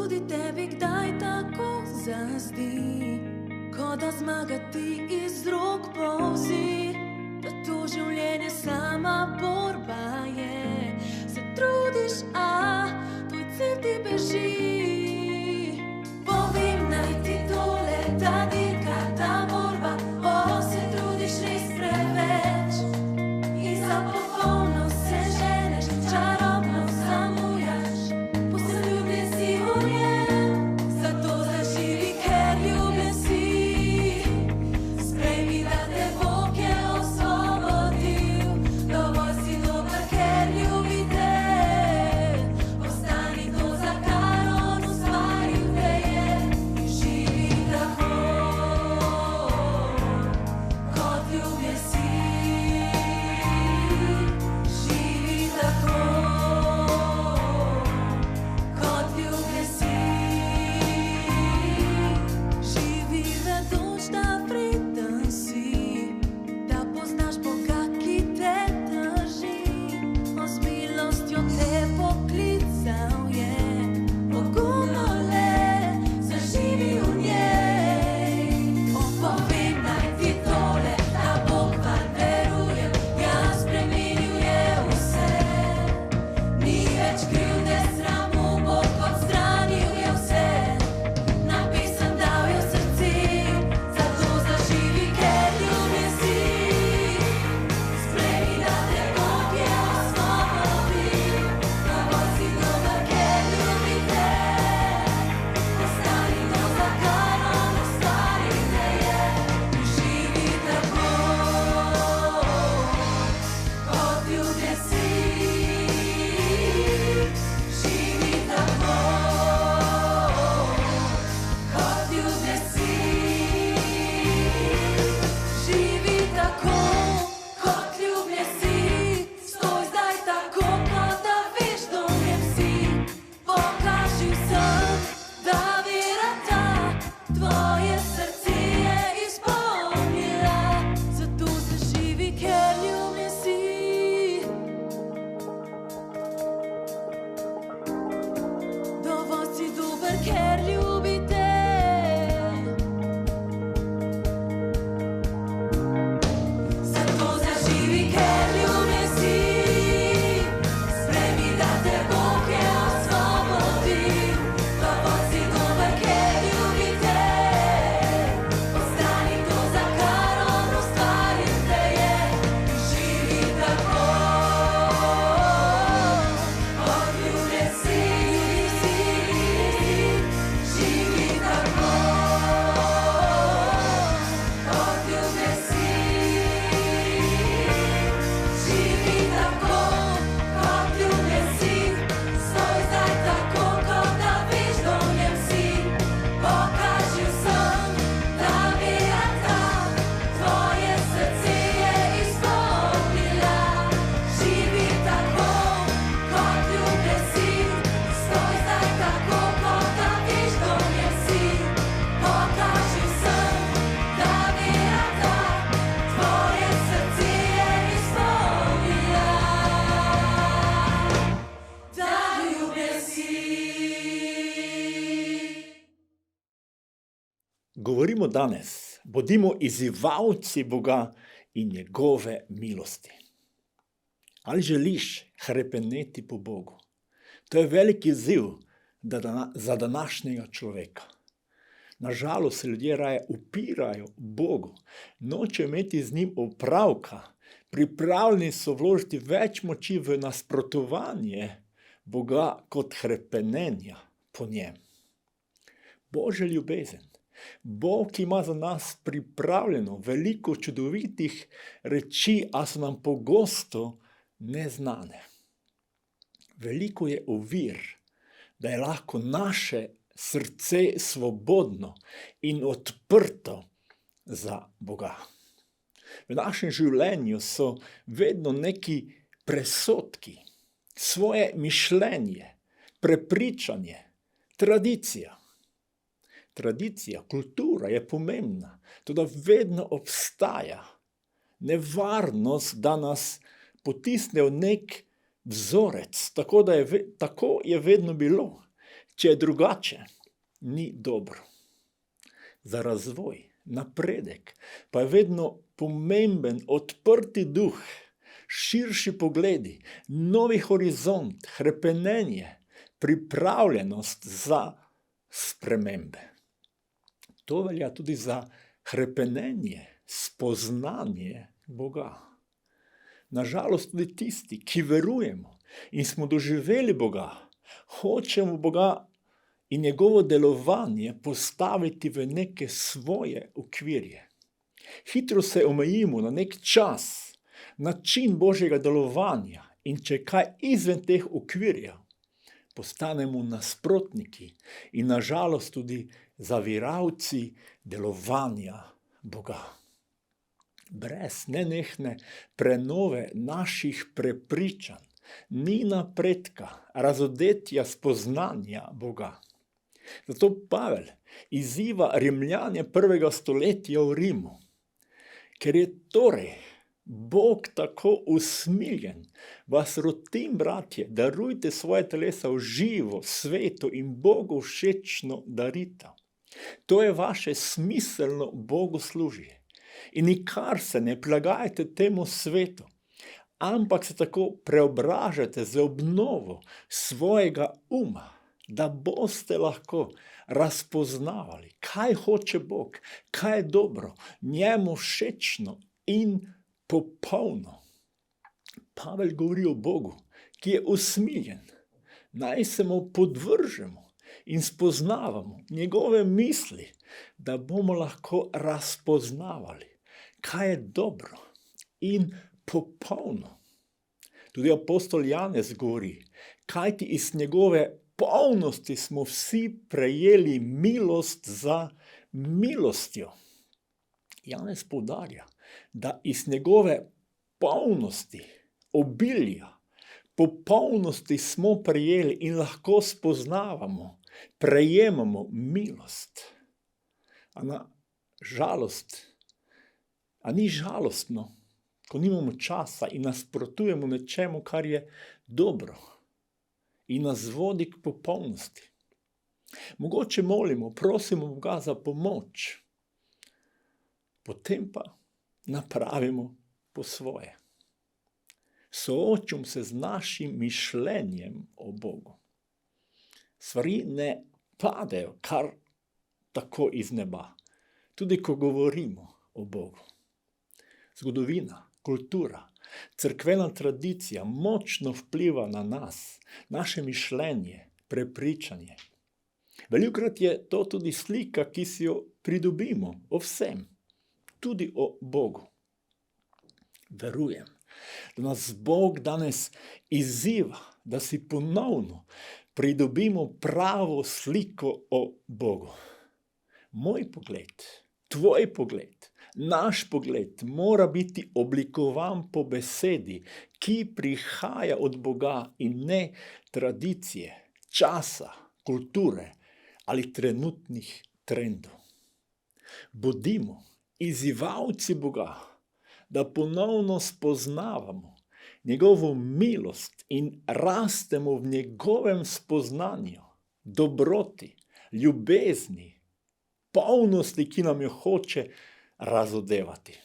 tudi tebi kdaj tako zazdi, kot da zmaga ti iz rok polzi, da to življenje sama borba je. Se trudiš, a tvoj cilj ti beži. Povem naj ti tole, ta dirka, ta borba, se trudiš res preveč in za popolnost se ženeš, čarobno zamujaš, poseljubljen si v njem, zato zaživi, ker ljubljen si. Sprejmi, da te Bog je osvobodil, dovolj si dober, ker ljubi te. Ostani to, za kar on ustvaril te je, in živi tako, kot ljubljen si. Živi tako, kot ljubljen si. Živi vedoč, da vreden si, da poznaš Boga, ki te drži. On z milostjo te poklical je, pogumno le zaživi v njej. Povem naj ti tole, da Bog vam veruje, ja, spremenil je vse. Ni več krivde, sramu, Bog odstranil je vse. Napisem dal je v srce, zato zaživi, ker ljubljen si. Sprejmi, da te Bog je osvobodil, dovolj si dober, ker ljubi te. Ostani to, za kar on ustvaril te je, in živi tako, kot ljubljen si. Živi tako, kot ljubljen si. Živi tako, kot ljubljen si. Stoj zdaj tako, kot da veš, da v njem si. Pokaži vsem, da vera ta tvoje srce je izpolnila, zato zaživi, ker ljubljen si. Dovolj si dober, ker ljubi te. Zato zaživi, ker ljubljen si. Sprejmi, da te Bog je osvobodil, dovolj si dober, ker ljubi te. Ostani to, za kar on ustvaril te je, in živi tako, kot ljubljen si. Živi tako, kot ljubljen si. Živi tako, kot ljubljen si. Stoj zdaj tako, kot da veš, da v njem si. Pokaži vsem, da vera ta tvoje srce je izpolnila. Živi tako, kot ljubljen si. Stoj zdaj tako, kot da veš, da v njem si. Pokaži vsem, da vera ta tvoje srce je izpolnila. Da ljubljen si. Govorimo danes, bodimo izzivalci Boga in njegove milosti. Ali želiš hrepeneti po Bogu? To je velik izziv za današnjega človeka. Nažalost se ljudje raje upirajo Bogu, nočejo imeti z njim opravka, pripravljeni so vložiti več moči v nasprotovanje Boga kot hrepenenja po njem. Božja ljubezen. Bog ima za nas pripravljeno veliko čudovitih reči, a so nam pogosto neznane. Veliko je ovir, da je lahko naše srce svobodno in odprto za Boga. V našem življenju so vedno neki presodki, svoje mišljenje, prepričanje, tradicija. Tradicija, kultura je pomembna, toda vedno obstaja nevarnost, da nas potisne v nek vzorec, tako je vedno bilo. Če je drugače, ni dobro. Za razvoj, napredek pa je vedno pomemben odprti duh, širši pogledi, novi horizont, hrepenenje, pripravljenost za spremembe. To velja tudi za hrepenenje, spoznanje Boga. Nažalost tudi tisti, ki verujemo in smo doživeli Boga, hočemo Boga in njegovo delovanje postaviti v neke svoje okvirje. Hitro se omejimo na nek čas, način Božjega delovanja in če kaj izven teh okvirjev, postanemo nasprotniki in nažalost tudi zaviralci delovanja Boga. Brez nenehne prenove naših prepričanj ni napredka, razodetja spoznanja Boga. Zato Pavel izziva Rimljane prvega stoletja v Rimu, ker je torej Bog tako usmiljen, vas rotim, bratje, darujte svoje telesa v živo, sveto in Bogu všečno daritev. To je vaše smiselno bogoslužje. In nikar se ne prilagajate temu svetu, ampak se tako preobražate z obnovo svojega uma, da boste lahko razpoznavali, kaj hoče Bog, kaj je dobro, njemu všečno in popolno. Pavel govori o Bogu, ki je usmiljen. Naj se mu podvržemo in spoznavamo njegove misli, da bomo lahko razpoznavali, kaj je dobro in popolno. Tudi apostol Janez govori, kajti iz njegove polnosti smo vsi prejeli milost za milostjo. Janez poudarja, da iz njegove polnosti, obilja, popolnosti smo prejeli in lahko spoznavamo, prejemamo milost. A ni žalostno, ko nimamo časa in nasprotujemo nečemu, kar je dobro in nas vodi k popolnosti. Mogoče molimo, prosimo Boga za pomoč, potem pa napravimo po svoje. Soočim se z našim mišljenjem o Bogu. Stvari ne padejo kar tako iz neba, tudi ko govorimo o Bogu. Zgodovina, kultura, cerkvena tradicija močno vpliva na nas, naše mišljenje, prepričanje. Velikokrat je to tudi slika, ki si jo pridobimo o vsem, tudi o Bogu. Verujem, da nas Bog danes izziva, da si ponovno pridobimo pravo sliko o Bogu. Moj pogled, tvoj pogled, naš pogled mora biti oblikovan po besedi, ki prihaja od Boga in ne tradicije, časa, kulture ali trenutnih trendov. Bodimo izzivalci Boga, da ponovno spoznavamo njegovo milost in rastemo v njegovem spoznanju, dobroti, ljubezni, polnosti, ki nam jo hoče razodevati.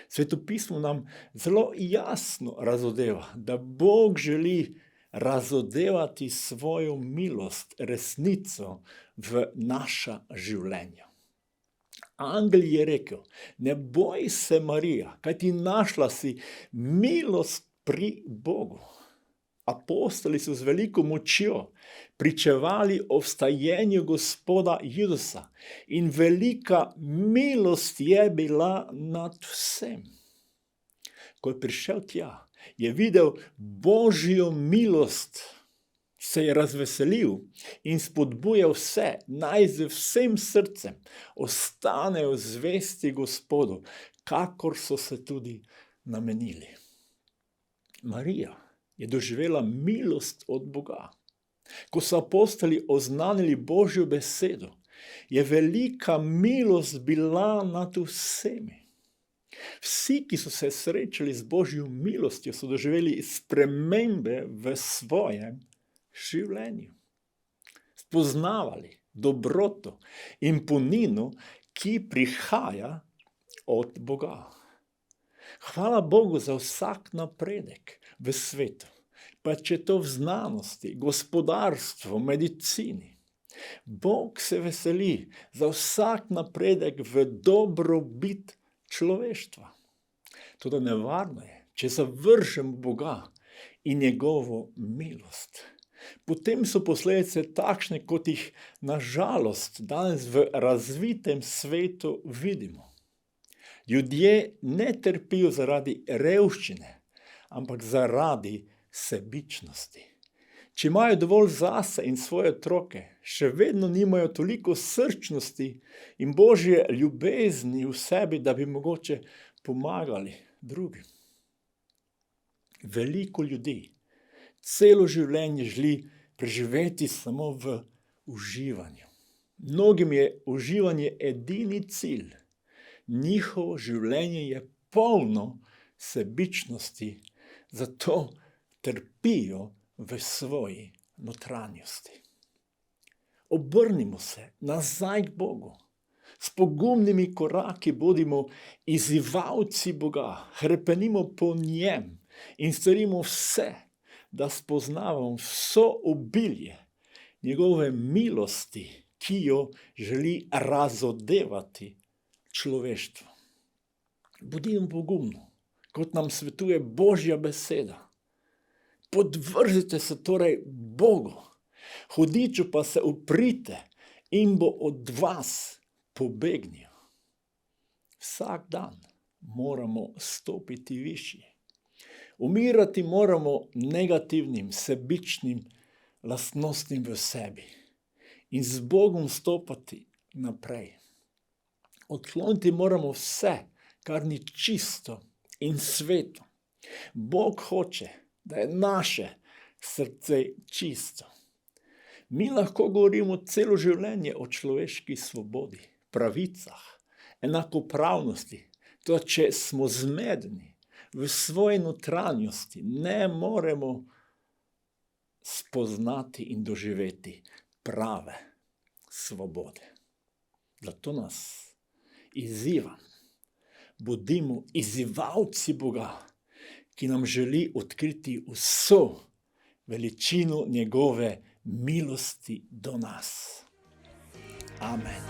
Svetopismo nam zelo jasno razodeva, da Bog želi razodevati svojo milost, resnico v naša življenja. Angel je rekel, ne boj se, Marija, kajti našla si milost pri Bogu. Apostoli so z veliko močjo pričevali o vstajenju Gospoda Jezusa in velika milost je bila nad vsem. Ko je prišel tja, je videl Božjo milost, se je razveselil in spodbujal vse, naj z vsem srcem ostanejo zvesti Gospodu, kakor so se tudi namenili. Marija je doživela milost od Boga. Ko so apostoli oznanili Božjo besedo, je velika milost bila nad vsemi. Vsi, ki so se srečali z Božjo milostjo, so doživeli spremembe v svojem življenju. spoznavali dobroto in polnino, ki prihaja od Boga. Hvala Bogu za vsak napredek v svetu, pa če to v znanosti, gospodarstvu, medicini. Bog se veseli za vsak napredek v dobrobit človeštva. Toda nevarno je, če zavržemo Boga in njegovo milost. Potem so posledice takšne, kot jih na žalost danes v razvitem svetu vidimo. Ljudje ne trpijo zaradi revščine, ampak zaradi sebičnosti. Če imajo dovolj zase in svoje otroke, še vedno nimajo toliko srčnosti in Božje ljubezni v sebi, da bi mogoče pomagali drugim. Veliko ljudi celo življenje želi preživeti samo v uživanju. Mnogim je uživanje edini cilj. Njihovo življenje je polno sebičnosti, zato trpijo v svoji notranjosti. Obrnimo se nazaj k Bogu. S pogumnimi koraki bodimo izzivalci Boga, hrepenimo po njem in storimo vse, da spoznavamo vso obilje njegove milosti, ki jo želi razodevati človeštvo. Bodimo pogumni, kot nam svetuje Božja beseda. Podvržite se torej Bogu, hudiču pa se uprite in bo od vas pobegnil. Vsak dan moramo stopiti višje. Umirati moramo negativnim, sebičnim lastnostim v sebi in z Bogom stopati naprej. Odkloniti moramo vse, kar ni čisto in sveto. Bog hoče, da je naše srce čisto. Mi lahko govorimo celo življenje o človeški svobodi, pravicah, enakopravnosti. To, če smo zmedeni v svoji notranjosti, ne moremo spoznati in doživeti prave svobode. Zato nas izzivam. Bodimo izzivalci Boga, ki nam želi odkriti vso veličino njegove milosti do nas. Amen.